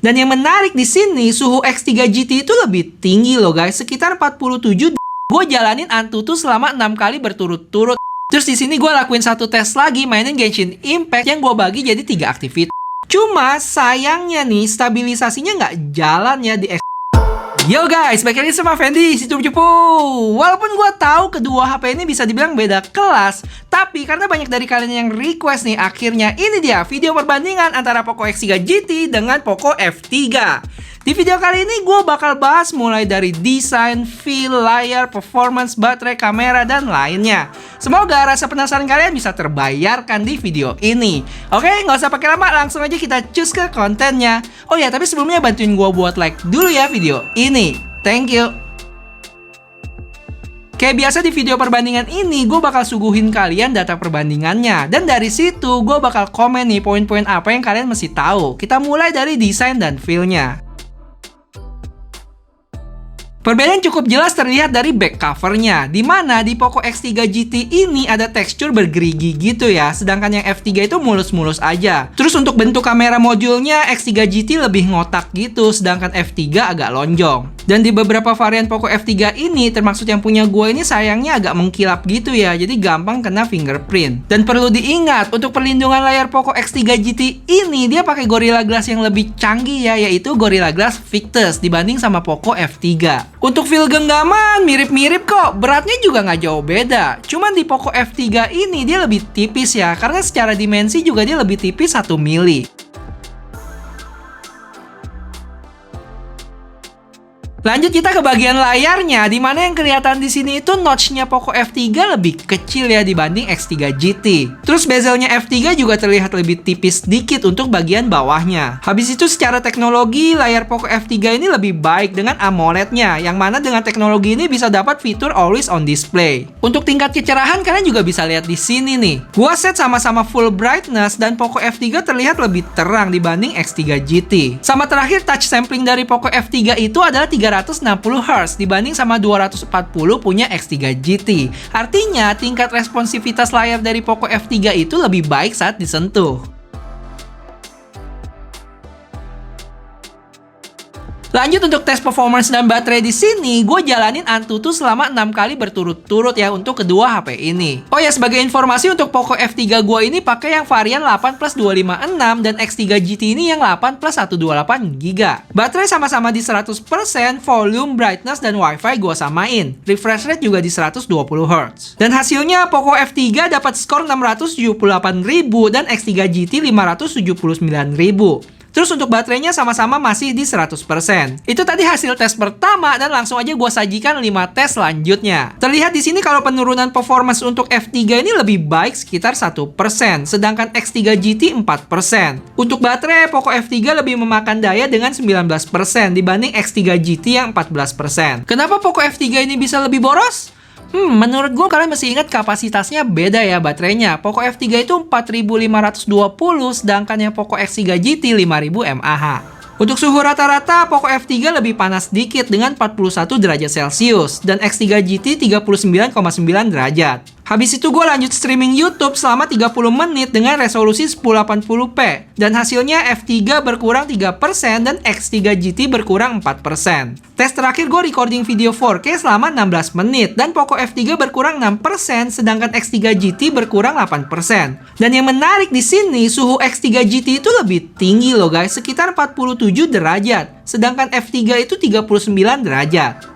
Dan yang menarik di sini, suhu X3 GT itu lebih tinggi loh guys, sekitar 47. Gue jalanin Antutu selama 6 kali berturut-turut. Terus di sini gue lakuin satu tes lagi mainin Genshin Impact yang gue bagi jadi 3 aktivitas. Cuma sayangnya nih stabilisasinya nggak jalan ya di X. Yo guys, balik lagi sama Fendi, situ Cupu. Walaupun gue tahu kedua HP ini bisa dibilang beda kelas, tapi karena banyak dari kalian yang request nih, akhirnya ini dia video perbandingan antara Poco X3 GT dengan Poco F3. Di video kali ini gue bakal bahas mulai dari desain, feel, layar, performance, baterai, kamera, dan lainnya. Semoga rasa penasaran kalian bisa terbayarkan di video ini. Oke, nggak usah pakai lama, langsung aja kita cus ke kontennya. Oh ya, tapi sebelumnya bantuin gue buat like dulu ya video ini. Thank you. Kayak biasa di video perbandingan ini, gue bakal suguhin kalian data perbandingannya. Dan dari situ, gue bakal komen nih poin-poin apa yang kalian mesti tahu. Kita mulai dari desain dan feel-nya. Perbedaan cukup jelas terlihat dari back covernya, di mana di Poco X3 GT ini ada tekstur bergerigi gitu ya, sedangkan yang F3 itu mulus-mulus aja. Terus untuk bentuk kamera modulnya, X3 GT lebih ngotak gitu, sedangkan F3 agak lonjong. Dan di beberapa varian Poco F3 ini, termasuk yang punya gue ini sayangnya agak mengkilap gitu ya, jadi gampang kena fingerprint. Dan perlu diingat, untuk perlindungan layar Poco X3 GT ini, dia pakai Gorilla Glass yang lebih canggih ya, yaitu Gorilla Glass Victus dibanding sama Poco F3. Untuk feel genggaman mirip-mirip kok, beratnya juga nggak jauh beda. Cuman di Poco F3 ini dia lebih tipis ya, karena secara dimensi juga dia lebih tipis 1 mili. Lanjut kita ke bagian layarnya, di mana yang kelihatan di sini itu notch-nya Poco F3 lebih kecil ya dibanding X3 GT. Terus bezelnya F3 juga terlihat lebih tipis sedikit untuk bagian bawahnya. Habis itu secara teknologi, layar Poco F3 ini lebih baik dengan AMOLED-nya, yang mana dengan teknologi ini bisa dapat fitur Always On Display. Untuk tingkat kecerahan kalian juga bisa lihat di sini nih. Gua set sama-sama full brightness dan Poco F3 terlihat lebih terang dibanding X3 GT. Sama terakhir touch sampling dari Poco F3 itu adalah 360 Hz dibanding sama 240 punya X3 GT. Artinya tingkat responsivitas layar dari Poco F3 itu lebih baik saat disentuh. Lanjut untuk tes performance dan baterai di sini, gue jalanin Antutu selama 6 kali berturut-turut ya untuk kedua HP ini. Oh ya, sebagai informasi untuk Poco F3 gue ini pakai yang varian 8+256 dan X3 GT ini yang 8+128GB. Baterai sama-sama di 100%, volume, brightness, dan WiFi gue samain. Refresh rate juga di 120Hz. Dan hasilnya Poco F3 dapat skor 678.000 dan X3 GT 579.000. Terus untuk baterainya sama-sama masih di 100%. Itu tadi hasil tes pertama dan langsung aja gue sajikan 5 tes selanjutnya. Terlihat di sini kalau penurunan performance untuk F3 ini lebih baik sekitar 1%, sedangkan X3 GT 4%. Untuk baterai, Poco F3 lebih memakan daya dengan 19% dibanding X3 GT yang 14%. Kenapa Poco F3 ini bisa lebih boros? Menurut gue kalian mesti ingat kapasitasnya beda ya baterainya. Poco F3 itu 4520, sedangkan yang Poco X3 GT 5000 mAh. Untuk suhu rata-rata, Poco F3 lebih panas sedikit dengan 41 derajat Celcius, dan X3 GT 39,9 derajat. Habis itu gue lanjut streaming YouTube selama 30 menit dengan resolusi 1080p. Dan hasilnya F3 berkurang 3% dan X3 GT berkurang 4%. Tes terakhir gue recording video 4K selama 16 menit dan Poco F3 berkurang 6%, sedangkan X3 GT berkurang 8%. Dan yang menarik di sini, suhu X3 GT itu lebih tinggi loh guys, sekitar 47 derajat. Sedangkan F3 itu 39 derajat.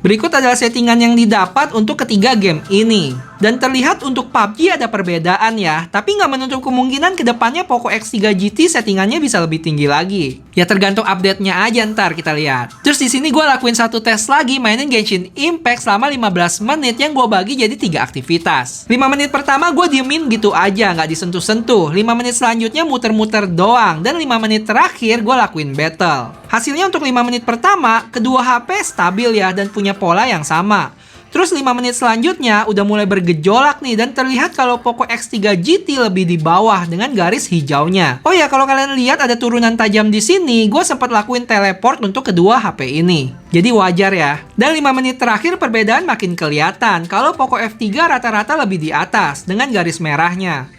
Berikut adalah settingan yang didapat untuk ketiga game ini. Dan terlihat untuk PUBG ada perbedaan ya, tapi nggak menutup kemungkinan kedepannya Poco X3 GT settingannya bisa lebih tinggi lagi. Ya tergantung update-nya aja ntar kita lihat. Terus di sini gue lakuin satu tes lagi mainin Genshin Impact selama 15 menit yang gue bagi jadi 3 aktivitas. 5 menit pertama gue diemin gitu aja, nggak disentuh-sentuh. 5 menit selanjutnya muter-muter doang, dan 5 menit terakhir gue lakuin battle. Hasilnya untuk 5 menit pertama, kedua HP stabil ya dan punya pola yang sama. Terus 5 menit selanjutnya udah mulai bergejolak nih, dan terlihat kalau Poco X3 GT lebih di bawah dengan garis hijaunya. Oh ya, kalau kalian lihat ada turunan tajam di sini, gue sempat lakuin teleport untuk kedua HP ini. Jadi wajar ya. Dan 5 menit terakhir perbedaan makin kelihatan kalau Poco F3 rata-rata lebih di atas dengan garis merahnya.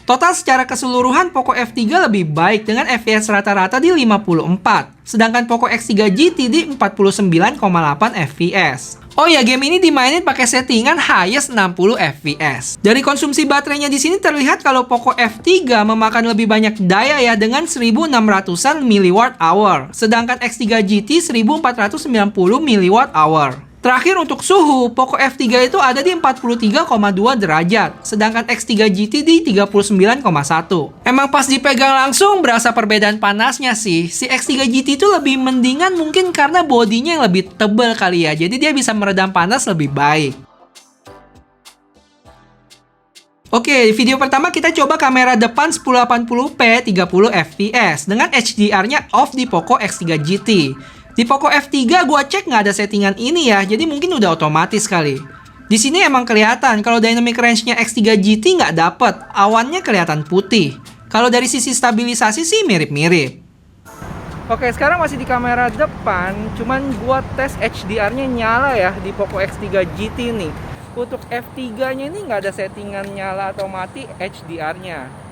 Total secara keseluruhan Poco F3 lebih baik dengan FPS rata-rata di 54, sedangkan Poco X3 GT di 49,8 FPS. Oh ya, game ini dimainin pakai settingan highest 60 FPS. Dari konsumsi baterainya di sini terlihat kalau Poco F3 memakan lebih banyak daya ya dengan 1600-an mWh, sedangkan X3 GT 1490 mWh. Terakhir untuk suhu, Poco F3 itu ada di 43,2 derajat, sedangkan X3 GT di 39,1. Emang pas dipegang langsung berasa perbedaan panasnya sih. Si X3 GT itu lebih mendingan mungkin karena bodinya yang lebih tebal kali ya, jadi dia bisa meredam panas lebih baik. Oke, video pertama kita coba kamera depan 1080p 30 fps dengan HDR-nya off di Poco X3 GT. Di Poco F3 gua cek nggak ada settingan ini ya, jadi mungkin udah otomatis kali. Di sini emang kelihatan kalau dynamic range-nya X3 GT nggak dapet, awannya kelihatan putih. Kalau dari sisi stabilisasi sih mirip-mirip. Oke, sekarang masih di kamera depan, cuman gua tes HDR-nya nyala ya di Poco X3 GT nih. Untuk F3-nya ini nggak ada settingan nyala atau mati HDR-nya.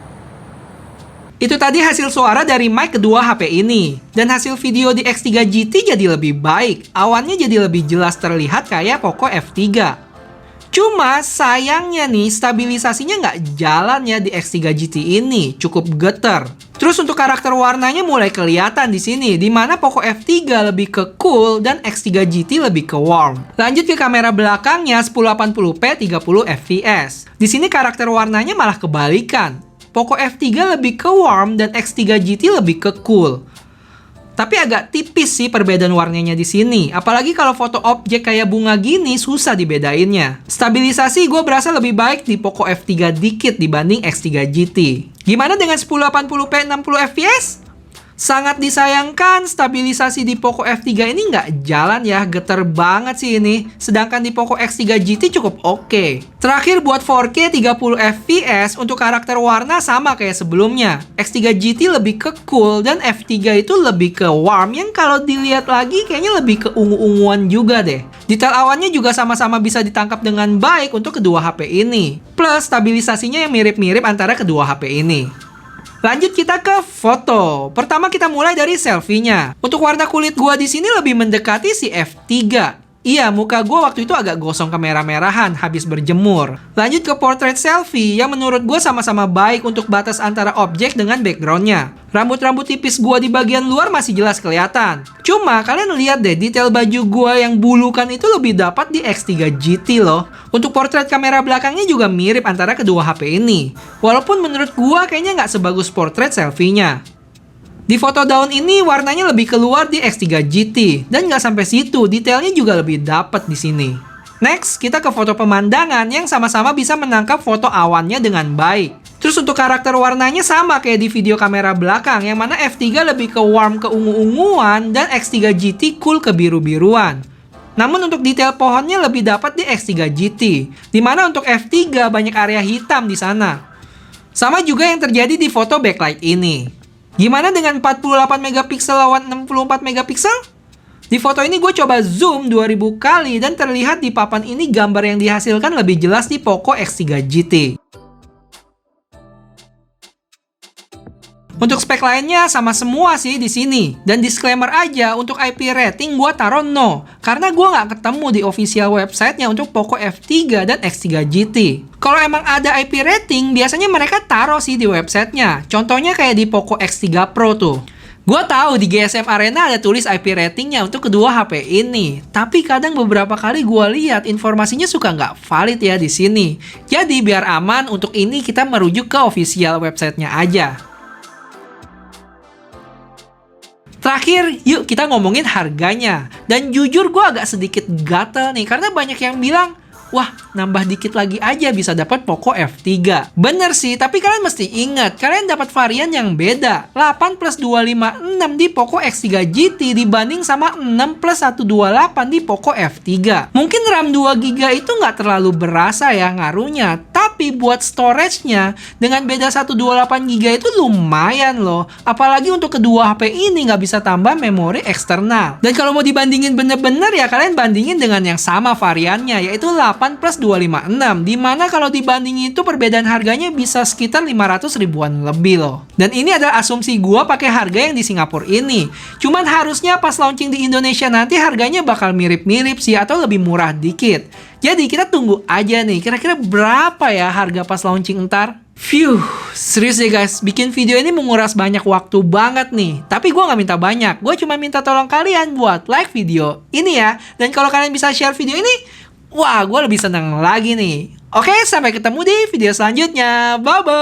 Itu tadi hasil suara dari mic kedua HP ini. Dan hasil video di X3 GT jadi lebih baik. Awannya jadi lebih jelas terlihat kayak Poco F3. Cuma sayangnya nih, stabilisasinya nggak jalan ya di X3 GT ini. Cukup geter. Terus untuk karakter warnanya mulai kelihatan di sini, di mana Poco F3 lebih ke cool dan X3 GT lebih ke warm. Lanjut ke kamera belakangnya 1080p 30 fps. Di sini karakter warnanya malah kebalikan. Poco F3 lebih ke warm dan X3 GT lebih ke cool. Tapi agak tipis sih perbedaan warnanya di sini. Apalagi kalau foto objek kayak bunga gini susah dibedainnya. Stabilisasi gue berasa lebih baik di Poco F3 dikit dibanding X3 GT. Gimana dengan 1080p 60 fps? Sangat disayangkan stabilisasi di Poco F3 ini nggak jalan ya, geter banget sih ini. Sedangkan di Poco X3 GT cukup oke. Terakhir buat 4K 30 fps untuk karakter warna sama kayak sebelumnya. X3 GT lebih ke cool dan F3 itu lebih ke warm yang kalau dilihat lagi kayaknya lebih ke ungu-unguan juga deh. Detail awannya juga sama-sama bisa ditangkap dengan baik untuk kedua HP ini. Plus stabilisasinya yang mirip-mirip antara kedua HP ini. Lanjut kita ke foto. Pertama kita mulai dari selfie-nya. Untuk warna kulit gua di sini lebih mendekati si F3. Iya, muka gua waktu itu agak gosong kemerah-merahan habis berjemur. Lanjut ke portrait selfie yang menurut gua sama-sama baik untuk batas antara objek dengan background-nya. Rambut-rambut tipis gua di bagian luar masih jelas kelihatan. Cuma kalian lihat deh detail baju gua yang bulukan itu lebih dapat di X3 GT loh. Untuk portrait kamera belakangnya juga mirip antara kedua HP ini. Walaupun menurut gua kayaknya nggak sebagus portrait selfie-nya. Di foto daun ini warnanya lebih keluar di X3 GT dan nggak sampai situ, detailnya juga lebih dapat di sini. Next, kita ke foto pemandangan yang sama-sama bisa menangkap foto awannya dengan baik. Terus untuk karakter warnanya sama kayak di video kamera belakang, yang mana F3 lebih ke warm ke ungu-unguan dan X3 GT cool ke biru-biruan. Namun untuk detail pohonnya lebih dapat di X3 GT, dimana untuk F3 banyak area hitam di sana. Sama juga yang terjadi di foto backlight ini. Gimana dengan 48 megapiksel lawan 64 megapiksel? Di foto ini gue coba zoom 2000 kali dan terlihat di papan ini gambar yang dihasilkan lebih jelas di Poco X3 GT. Untuk spek lainnya sama semua sih di sini. Dan disclaimer aja, untuk IP rating gue taruh no. Karena gue nggak ketemu di official websitenya untuk Poco F3 dan X3 GT. Kalau emang ada IP rating, biasanya mereka taruh sih di websitenya. Contohnya kayak di Poco X3 Pro tuh. Gue tahu di GSM Arena ada tulis IP ratingnya untuk kedua HP ini. Tapi kadang beberapa kali gue lihat informasinya suka nggak valid ya di sini. Jadi biar aman, untuk ini kita merujuk ke official websitenya aja. Terakhir, yuk kita ngomongin harganya. Dan jujur gue agak sedikit gatel nih, karena banyak yang bilang, wah, nambah dikit lagi aja bisa dapat Poco F3. Bener sih, tapi kalian mesti ingat, kalian dapat varian yang beda. 8 plus 256 di Poco X3 GT dibanding sama 6 plus 128 di Poco F3. Mungkin RAM 2GB itu nggak terlalu berasa ya ngaruhnya, tapi buat storage-nya, dengan beda 128GB itu lumayan loh. Apalagi untuk kedua HP ini nggak bisa tambah memori eksternal. Dan kalau mau dibandingin bener-bener ya, kalian bandingin dengan yang sama variannya, yaitu 8 plus 256, dimana kalau dibanding itu perbedaan harganya bisa sekitar 500 ribuan lebih loh. Dan ini adalah asumsi gua pakai harga yang di Singapura ini. Cuman harusnya pas launching di Indonesia nanti harganya bakal mirip-mirip sih atau lebih murah dikit. Jadi kita tunggu aja nih, kira-kira berapa ya harga pas launching ntar? Phew, serius deh guys, bikin video ini menguras banyak waktu banget nih. Tapi gue nggak minta banyak, gue cuma minta tolong kalian buat like video ini ya. Dan kalau kalian bisa share video ini, wah gue lebih seneng lagi nih. Oke, sampai ketemu di video selanjutnya. Bye-bye.